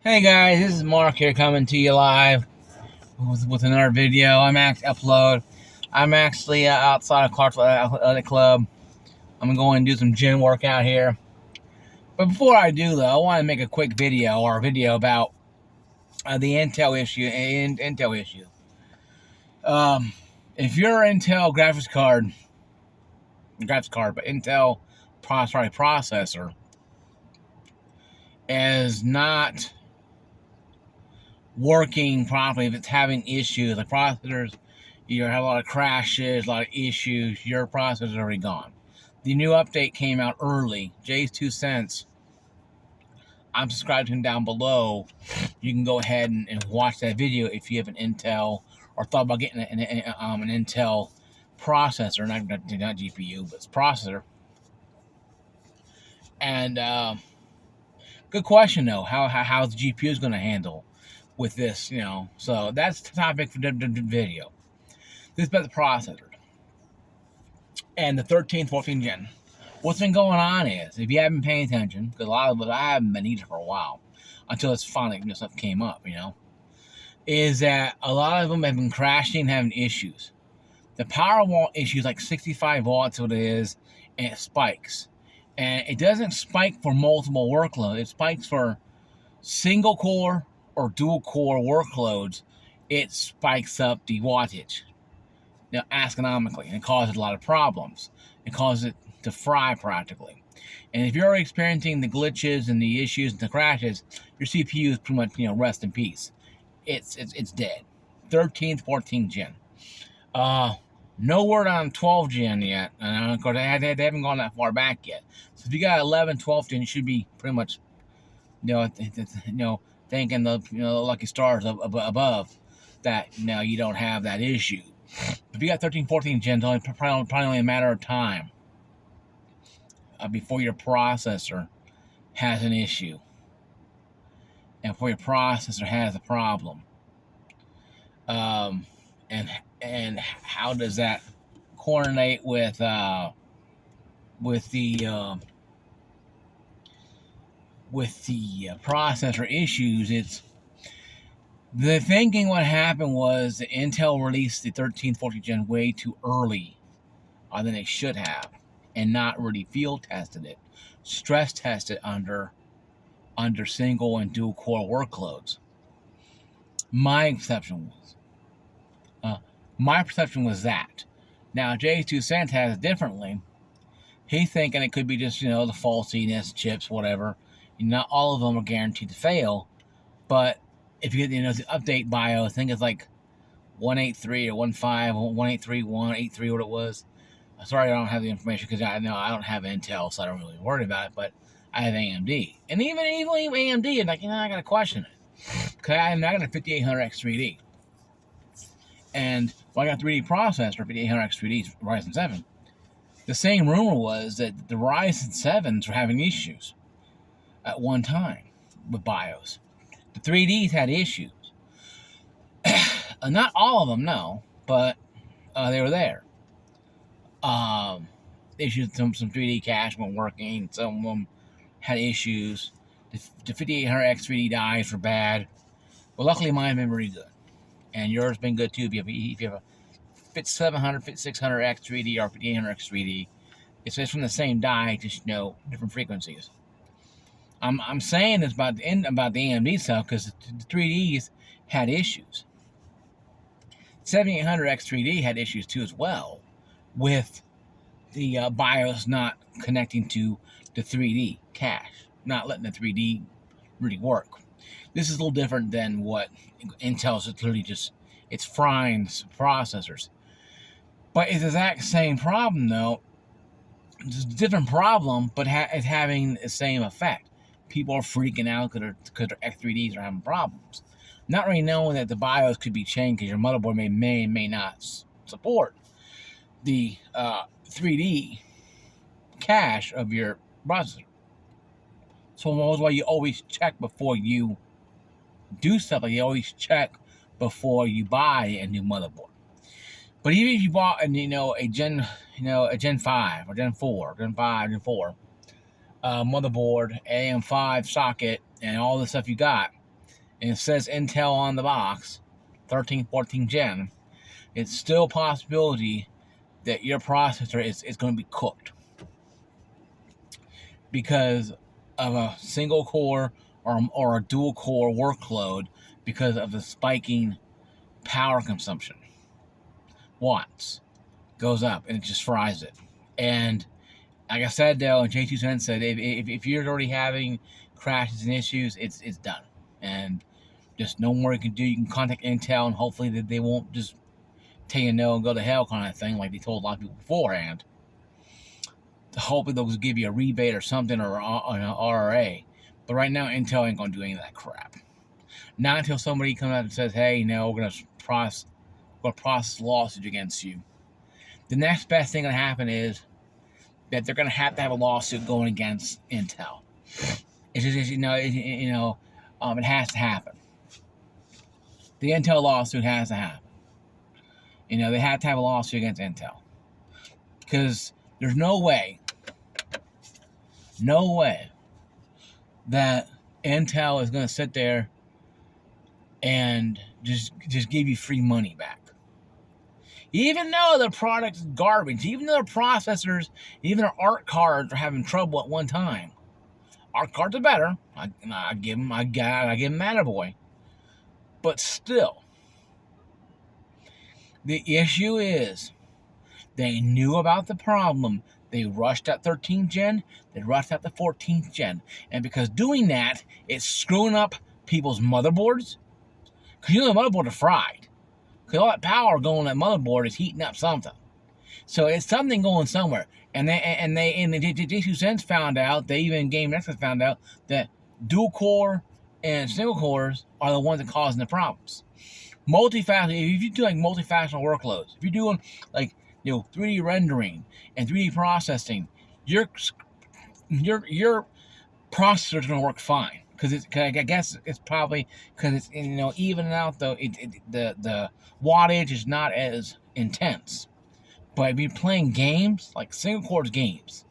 Hey guys, this is Mark here coming to you live with another video. I'm actually outside of Clarksville Athletic Club. I'm going to do some gym workout here. But before I do though, I want to make a quick video about the Intel issue. If your Intel but Intel processor is not working properly, if it's having issues like processors, you have a lot of crashes, a lot of issues, your processor is already gone. The new update came out early. Jay's 2 cents. I'm subscribed to him down below. You can go ahead and watch that video if you have an Intel or thought about getting an Intel processor, not GPU, but it's processor. And good question though. How's the GPU is going to handle with this? So that's the topic for the video. This is about the processor and the 13th, 14th gen. What's been going on is, if you haven't been paying attention, because a lot of it I haven't been either for a while, until it's finally stuff came up, is that a lot of them have been crashing and having issues. The power wall issue is like 65 watts, what it is, and it spikes. And it doesn't spike for multiple workloads. It spikes for single core or dual core workloads. It spikes up the wattage, astronomically, and it causes a lot of problems. It causes it to fry practically. And if you're experiencing the glitches and the issues and the crashes, your CPU is pretty much, rest in peace. It's dead. 13th, 14th gen. No word on 12 gen yet. And of course, they haven't gone that far back yet. So if you got 11, 12 gen, you should be pretty much, thanking the lucky stars above that you don't have that issue. If you got 13, 14 gen, it's probably only a matter of time before your processor has an issue and before your processor has a problem. And how does that coordinate with the processor issues? It's the thinking. What happened was that Intel released the 13th, 14th gen way too early than they should have, and not really field tested it, stress tested under single and dual core workloads. My perception was that. Now Jay's 2 cents has it differently. He's thinking it could be just the faultiness, chips, whatever. Not all of them are guaranteed to fail, but if you get the update BIOS, I think it's like 183 or 15, 183, 183, what it was. Sorry, I don't have the information because I don't have Intel, so I don't really worry about it. But I have AMD, and even AMD, and I gotta question it because I got a 5800X3D, and I got a 3D processor, 5800X3D Ryzen 7. The same rumor was that the Ryzen 7s were having issues at one time with BIOS. The 3Ds had issues. Not all of them, no, but they were there. Issues, some 3D cache weren't working. Some of them had issues. The 5800X3D dies were bad. Well, luckily mine have been really good, and yours has been good too. If you have a 5700, 5600X3D or 5800X3D, it's from the same die, just different frequencies. I'm saying this about the AMD stuff because the 3Ds had issues. 7800X3D had issues too as well, with the BIOS not connecting to the 3D cache, not letting the 3D really work. This is a little different than what Intel's literally it's frying processors. But it's the exact same problem though. It's a different problem, but it's having the same effect. People are freaking out because their X3Ds are having problems. Not really knowing that the BIOS could be changed because your motherboard may not support the 3D cache of your processor. So that's why you always check before you do stuff. Like you always check before you buy a new motherboard. But even if you bought a Gen 5 or Gen 4, Gen 5, Gen 4 motherboard, AM5 socket, and all the stuff you got, and it says Intel on the box, 13th, 14th gen, it's still a possibility that your processor is going to be cooked because of a single core or a dual core workload because of the spiking power consumption. Watts goes up and it just fries it. And like I said, though, and J2 said, if you're already having crashes and issues, it's done. And just no more you can do. You can contact Intel, and hopefully that they won't just tell you no and go to hell kind of thing like they told a lot of people beforehand. Hopefully they'll just give you a rebate or something or an RRA. But right now, Intel ain't going to do any of that crap. Not until somebody comes out and says, hey, no, we're going to process a lawsuit against you. The next best thing going to happen is that they're going to have a lawsuit going against Intel. It's just, it has to happen. The Intel lawsuit has to happen. They have to have a lawsuit against Intel. Because there's no way that Intel is going to sit there and just give you free money back. Even though the product's garbage, even though their processors, even their ARC cards are having trouble at one time. ARC cards are better. I give them attaboy. But still, the issue is they knew about the problem. They rushed at 13th gen. They rushed at the 14th gen. And because doing that, it's screwing up people's motherboards. Because the motherboards are fried. Because all that power going on that motherboard is heating up something. So it's something going somewhere. And the J2 found out, they even Game Nexus found out that dual core and single cores are the ones that causing the problems. Multifaceted, if you do like multifaceted workloads, if you're doing like 3D rendering and 3D processing, your processor is going to work fine because I guess it's probably because it's evening out though. The wattage is not as intense, but if you're playing games like single core games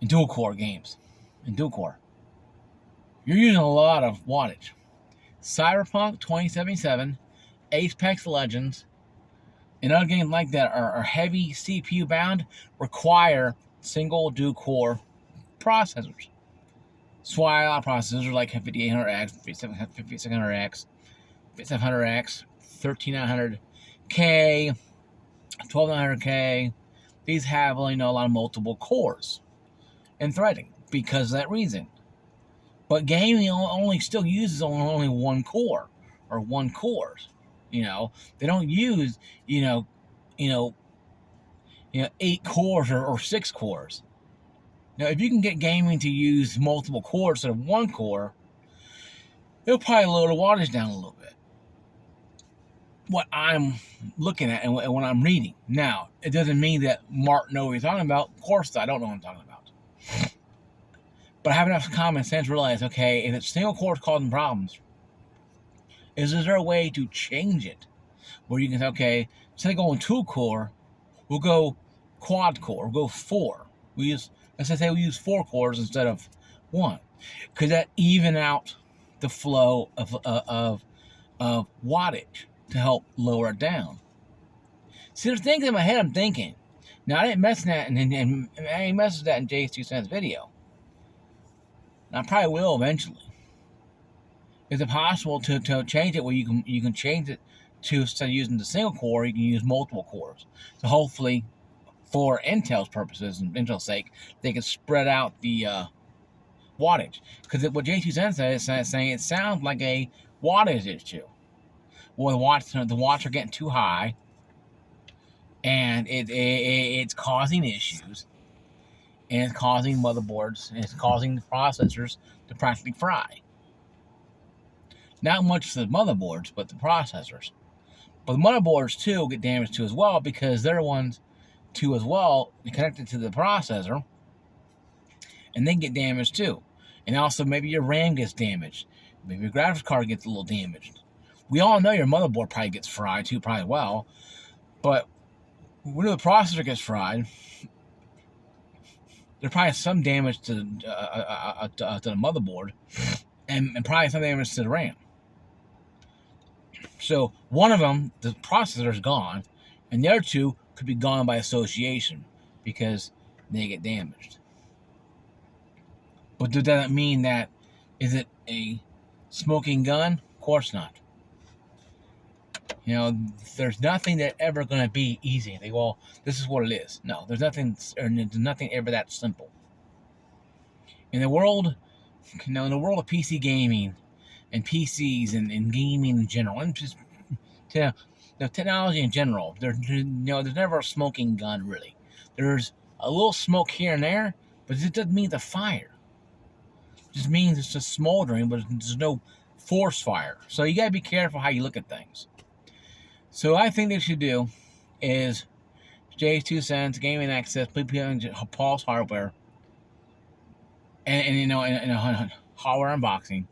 and dual core games and dual core, you're using a lot of wattage. Cyberpunk 2077, Apex Legends, and other games like that are heavy CPU bound, require single dual core processors. That's why a lot of processors are like 5800X, 5600X, 5700X, 13900K, 12900K. These have a lot of multiple cores and threading because of that reason. But gaming only still uses only one core or one cores. They don't use 8 cores or 6 cores. Now, if you can get gaming to use multiple cores instead of one core, it'll probably lower the wattage down a little bit. What I'm looking at and what I'm reading. Now, it doesn't mean that Mark knows what he's talking about. Of course, I don't know what I'm talking about. But I have enough common sense to realize, okay, if it's single core causing problems, is there a way to change it? Where you can say, okay, instead of going 2 core, we'll go quad core, we'll go 4. Let's say we use 4 cores instead of 1. Could that even out the flow of wattage to help lower it down? See, there's things in my head I'm thinking. Now, I didn't mess that, and I didn't mess with that in J2's video. And I probably will eventually. Is it possible to change it where you can change it to, instead of using the single core, you can use multiple cores? So hopefully, for Intel's purposes and Intel's sake, they can spread out the wattage. Because what J2 says is saying it sounds like a wattage issue. Well, the watts are getting too high, and it's causing issues, and it's causing motherboards, and it's causing the processors to practically fry. Not much the motherboards, but the processors. But the motherboards, too, get damaged, too, as well, because they're ones, too, as well, connected to the processor, and they get damaged, too. And also, maybe your RAM gets damaged. Maybe your graphics card gets a little damaged. We all know your motherboard probably gets fried, too, probably well. But when the processor gets fried, there's probably some damage to the motherboard, and probably some damage to the RAM. So one of them, the processor is gone, and the other two could be gone by association because they get damaged. But does that mean that is it a smoking gun? Of course not. You know, there's nothing that ever going to be easy. They well, this is what it is. No, there's nothing, or there's nothing ever that simple. In the world, in the world of PC gaming and PCs and gaming in general, and just technology in general, there's never a smoking gun really. There's a little smoke here and there, but it doesn't mean it's a fire. It just means it's just smoldering, but there's no force fire. So you gotta be careful how you look at things. So I think they should do is Jay's 2 cents, gaming access, Paul's hardware, and a hardware unboxing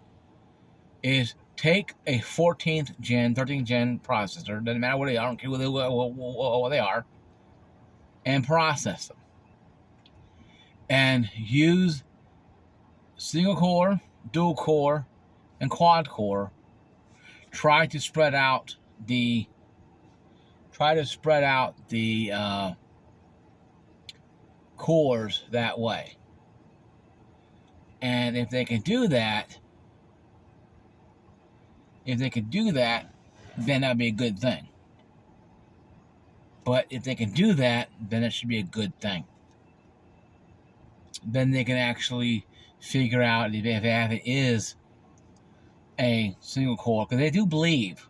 is take a 14th gen, 13th gen processor, doesn't matter what they are, I don't care what they are, and process them. And use single core, dual core, and quad core. Try to spread out the cores that way. And if they can do that, then that'd be a good thing. But if they can do that, then it should be a good thing. Then they can actually figure out if it is a single core, because they do believe,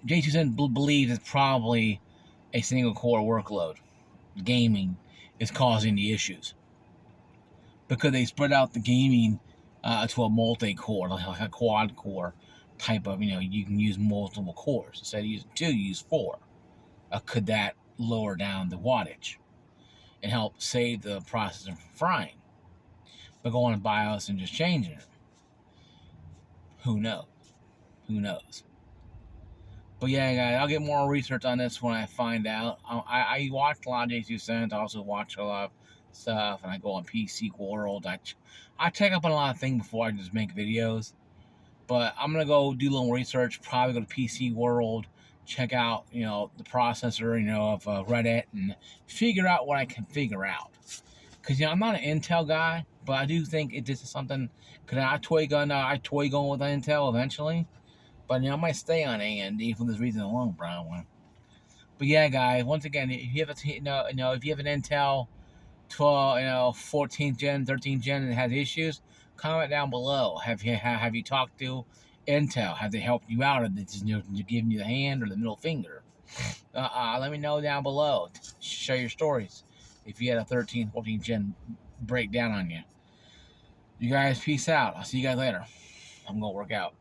J2 believes it's probably a single core workload. Gaming is causing the issues because they spread out the gaming to a multi-core, like a quad core type of, you can use multiple cores. Instead of using 2, you use 4. Could that lower down the wattage and help save the processor from frying? But going to BIOS and just changing it, who knows? But yeah, guys, I'll get more research on this when I find out. I watch a lot of J2 Cents. I also watch a lot of stuff, and I go on PC World. I check up on a lot of things before I just make videos. But I'm gonna go do a little research. Probably go to PC World, check out the processor of Reddit, and figure out what I can figure out. Because I'm not an Intel guy, but I do think this is something. Could I toy gun with Intel eventually? But I might stay on AMD for this reason alone, Brown. But yeah, guys, once again, if you have if you have an Intel 12, 14th gen, 13th gen, and has issues, comment down below. Have you talked to Intel? Have they helped you out, or they just giving you the hand or the middle finger? Let me know down below. Share your stories if you had a 13th, 14th gen breakdown on you. You guys, peace out. I'll see you guys later. I'm gonna work out.